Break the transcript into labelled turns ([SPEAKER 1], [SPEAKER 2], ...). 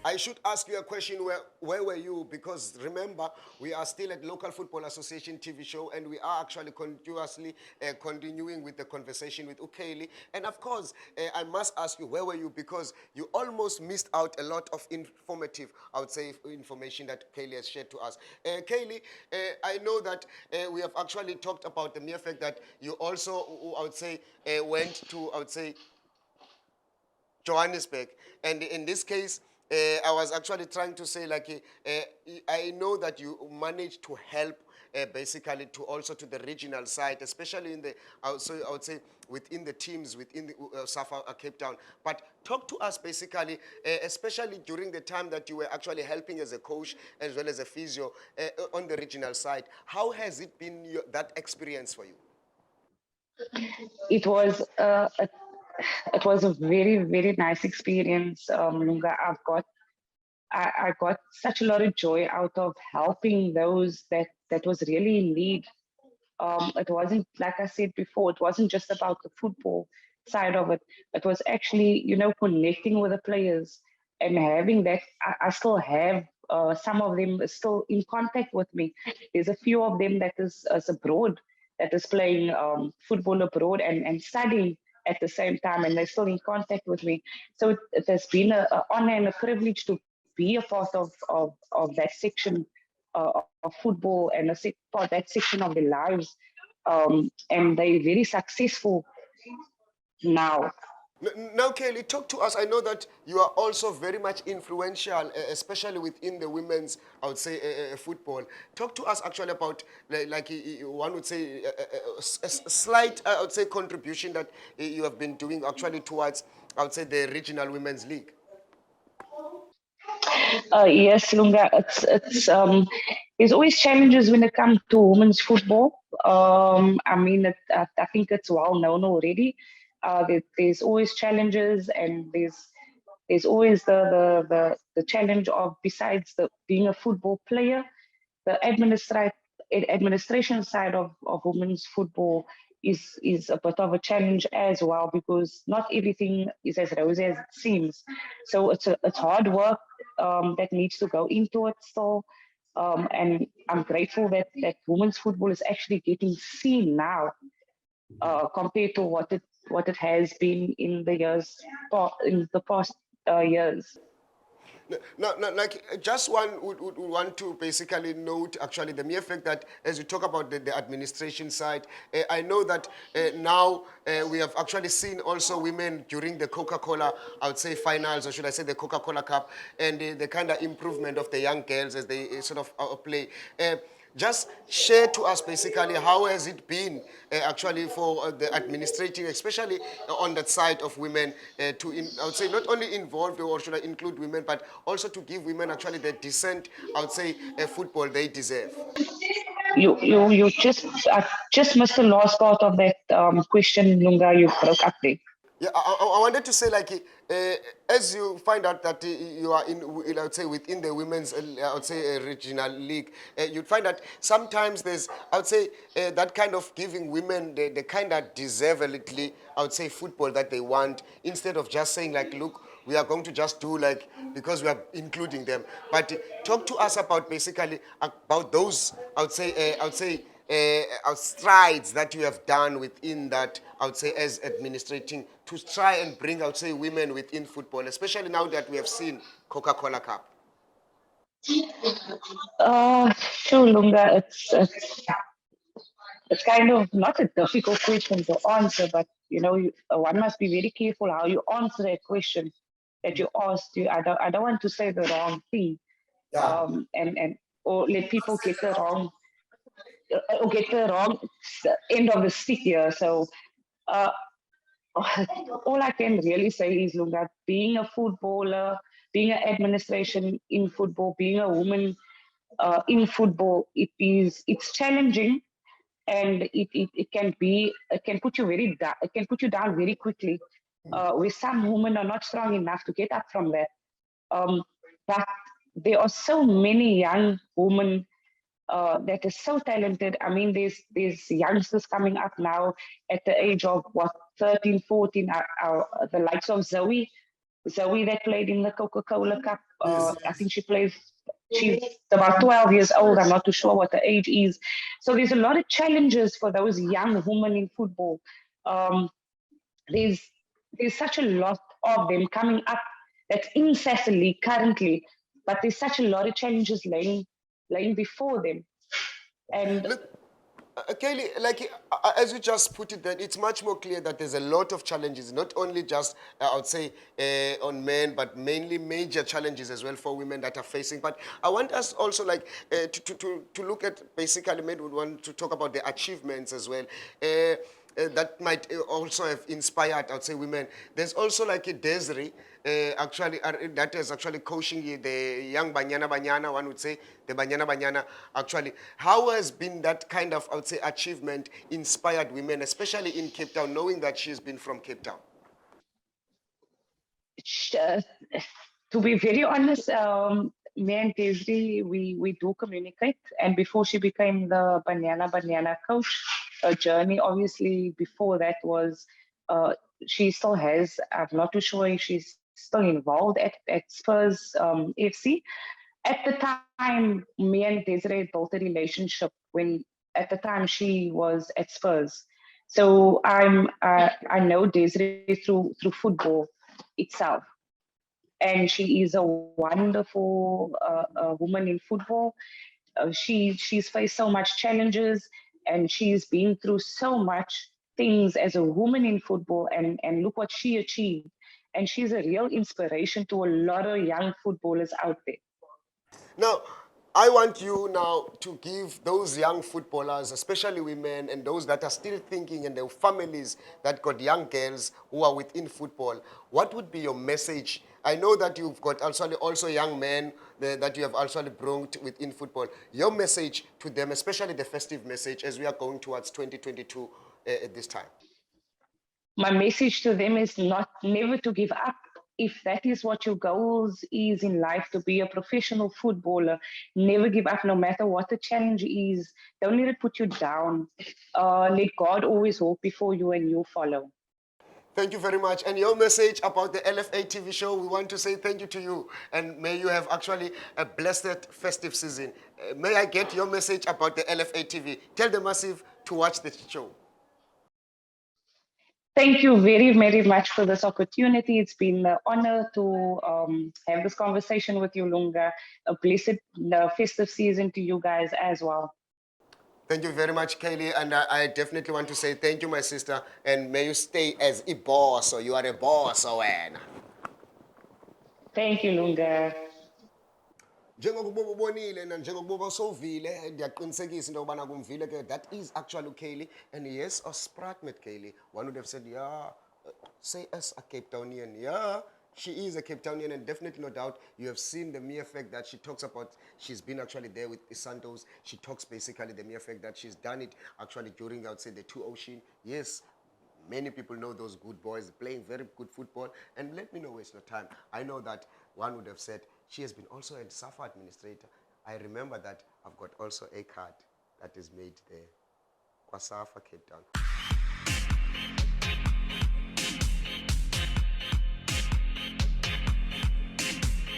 [SPEAKER 1] I should ask you a question. Where were you? Because remember, we are still at Local Football Association TV show, and we are actually continuously continuing with the conversation with Ukeli. And of course, I must ask you, where were you? Because you almost missed out a lot of informative, I would say, information that Kaylee has shared to us. Kaylee, I know that we have actually talked about the mere fact that you also, I would say, went to, I would say, Johannesburg. And in this case, I was actually trying to say, like, I know that you managed to help basically to also to the regional side, especially in the, I would say, within the teams within the South Cape Town. But talk to us basically, especially during the time that you were actually helping as a coach as well as a physio on the regional side. How has it been that experience for you?
[SPEAKER 2] It was it was a very very nice experience, Lunga. I got such a lot of joy out of helping those that was really in need. It wasn't, like I said before, it wasn't just about the football side of it. It was actually, connecting with the players and having that. I still have some of them still in contact with me. There's a few of them that is abroad, that is playing football abroad and studying at the same time, and they're still in contact with me. So it has been an honor and a privilege to be a part of that section of football and part that section of their lives, and they're very successful now.
[SPEAKER 1] Now, Kelly, talk to us. I know that you are also very much influential, especially within the women's, I would say, football. Talk to us actually about, one would say, a slight, I would say, contribution that you have been doing actually towards, I would say, the regional women's league.
[SPEAKER 2] Yes, Lunga, there's always challenges when it comes to women's football. I mean, I think it's well known already. There's always challenges, and there's always the challenge of, besides the being a football player, the administration side of women's football is a bit of a challenge as well, because not everything is as rosy as it seems. So it's hard work that needs to go into it still. And I'm grateful that women's football is actually getting seen now, compared to what it has been in in the past years.
[SPEAKER 1] Now, like, just one would want to basically note actually the mere fact that as you talk about the administration side, I know that now we have actually seen also women during the Coca-Cola, I would say finals, or should I say the Coca-Cola Cup, and the kind of improvement of the young girls as they sort of play. Just share to us basically how has it been actually for the administrating, especially on that side of women, I would say not only involve or should I include women, but also to give women actually the decent, I would say, football they deserve.
[SPEAKER 2] You just missed the last part of that question, Lunga. You broke up there.
[SPEAKER 1] Yeah, I wanted to say like as you find out that you are in, I would say within the women's, I would say regional league, you'd find that sometimes there's, I would say that kind of giving women the kind of deservedly, I would say football that they want, instead of just saying like, look, we are going to just do like because we are including them. But talk to us about basically about those, I would say strides that you have done within that, I would say, as administrating to try and bring, I would say, women within football, especially now that we have seen Coca-Cola Cup.
[SPEAKER 2] Sure, Lunga. It's kind of not a difficult question to answer, but one must be very careful how you answer that question that you asked. I don't want to say the wrong thing, and or let people get the wrong or get the wrong end of the stick here. So uh, all I can really say is, look, that being a footballer, being an administration in football, being a woman in football, it's challenging, and it can put you it can put you down very quickly. Where some women are not strong enough to get up from that. Um, but there are so many young women that is so talented. I mean, there's youngsters coming up now at the age of what, 13, 14. The likes of Zoe that played in the Coca-Cola Cup.
[SPEAKER 1] Yes.
[SPEAKER 2] I think she's about 12 years old. I'm not too sure what the age is. So there's a lot of challenges for those young women in football. Um, there's there's such a lot of them coming up that's incessantly currently, but there's such a lot of challenges laying before them. And
[SPEAKER 1] Look, Kaylee, like as you just put it, that it's much more clear that there's a lot of challenges, not only just I would say on men, but mainly major challenges as well for women that are facing. But I want us also like to look at basically, maybe we want to talk about the achievements as well. That might also have inspired, I would say, women. There's also like a Desiree, actually, that is actually coaching the young Banyana Banyana, one would say, the Banyana Banyana, actually. How has been that kind of, I would say, achievement inspired women, especially in Cape Town, knowing that she's been from Cape Town?
[SPEAKER 2] uh, to be very honest, me and Desiree, we do communicate. And before she became the Banana coach, her journey, obviously, before that was, uh, she still has, I'm not too sure if she's still involved at Spurs FC. At the time, me and Desiree built a relationship when, at the time, she was at Spurs. So I know Desiree through football itself, and she is a wonderful woman in football. She's faced so much challenges, and she's been through so much things as a woman in football, and look what she achieved. And she's a real inspiration to a lot of young footballers out there.
[SPEAKER 1] Now, I want you now to give those young footballers, especially women and those that are still thinking and their families that got young girls who are within football, what would be your message? I know that you've got also young men that you have also brought within football. Your message to them, especially the festive message as we are going towards 2022 at this time.
[SPEAKER 2] My message to them is not never to give up. If that is what your goals is in life, to be a professional footballer, never give up no matter what the challenge is. Don't let it put you down. Let God always walk before you and you follow.
[SPEAKER 1] Thank you very much. And your message about the LFA TV show, we want to say thank you to you. And may you have actually a blessed festive season. May I get your message about the LFA TV? Tell the massive to watch the show.
[SPEAKER 2] Thank you very, very much for this opportunity. It's been an honor to have this conversation with you, Lunga. A blessed festive season to you guys as well.
[SPEAKER 1] Thank you very much, Kaylee. And I definitely want to say thank you, my sister. And may you stay as a boss, or you are a boss, Owen.
[SPEAKER 2] Thank you, Lunga.
[SPEAKER 1] Njengokuba ubonile na njengokuba sowuvile ndiyaqinisekisa into yokubana kumvile ke that is actually uKaylee, and yes, Sprat met Kaylee, one would have said yeah, say as a Cape Townian, yeah, she is a Cape Townian, and definitely no doubt you have seen the mere fact that she talks about she's been actually there with Santos. She talks basically the mere fact that she's done it actually during, I would say, the Two Ocean. Yes, many people know those good boys playing very good football. And let me not waste your time. I know that one would have said she has been also a SAFA administrator. I remember that I've got also a card that is made there. Kwa SAFA Cape Town.